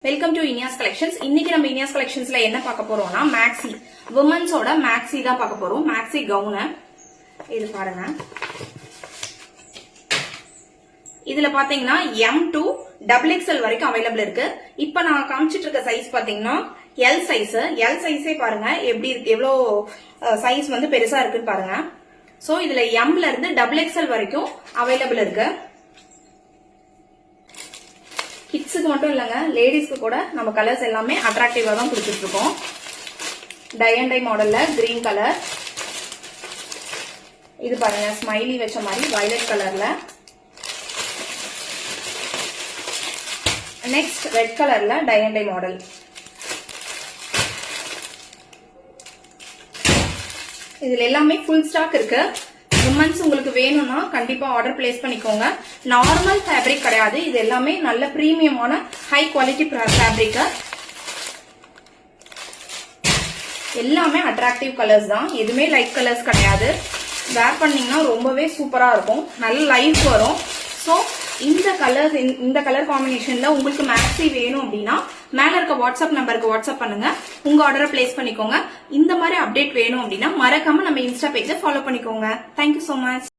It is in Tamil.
Welcome to Iniya's collections. இன்னைக்கு நம்ம இனியாஸ் கலெக்ஷன்ஸ்ல என்ன பார்க்க போறோம்னா மேக்ஸி விமன்ஸோட மேக்ஸி தான் பார்க்க போறோம். மேக்ஸி கவுன் இது பாருங்க. இதுல பாத்தீங்கன்னா எம் டு டபுள் எக்ஸ்எல் வரைக்கும் அவைலபிள் இருக்கு. இப்ப நான் காமிச்சிட்டு இருக்க சைஸ் பாத்தீங்கன்னா எல் சைஸ். எல் சைஸே பாருங்க எப்படி இருக்கு, எவ்வளவு சைஸ் வந்து பெருசா இருக்குன்னு பாருங்க. சோ இதுல எம்ல இருந்து டபுள் எக்ஸ்எல் வரைக்கும் அவைலபிள் இருக்கு. கிட்ஸுக்கு மட்டும் இல்லங்க, லேடிஸ்க்கு கூட நம்ம கலர்ஸ் எல்லாமே அட்ராக்டிவா தான் கொடுத்துட்டு இருக்கோம். டை அண்ட் டை மாடல்ல கிரீன் கலர், இது பாருங்க ஸ்மைலி வச்ச மாதிரி வயலட் கலர்ல, நெக்ஸ்ட் ரெட் கலர்ல டை அண்ட் டை மாடல். இதுல எல்லாமே ஃபுல் ஸ்டாக் இருக்கு. விமன்ஸ் உங்களுக்கு வேணும்னா கண்டிப்பா ஆர்டர் பிளேஸ் பண்ணிக்கோங்க. நார்மல் ஃபேப்ரிக் கிடையாது, இது எல்லாமே நல்ல பிரீமியமான ஹை குவாலிட்டி ஃபேப்ரிக். எல்லாமே அட்ராக்டிவ் கலர்ஸ் தான், எதுவுமே லைட் கலர்ஸ் கிடையாது. வேர் பண்ணீங்கன்னா ரொம்பவே சூப்பரா இருக்கும், நல்ல லைஃப் வரும். ஸோ இந்த கலர்ஸ், இந்த கலர் காம்பினேஷன்ல உங்களுக்கு மேக்ஸி வேணும் அப்படின்னா மேல இருக்க வாட்ஸ்அப் நம்பருக்கு வாட்ஸ்அப் பண்ணுங்க, உங்க ஆர்டரை பிளேஸ் பண்ணிக்கோங்க. இந்த மாதிரி அப்டேட் வேணும் அப்படின்னா மறக்காம நம்ம இன்ஸ்டா பேஜை ஃபாலோ பண்ணிக்கோங்க. Thank you so much.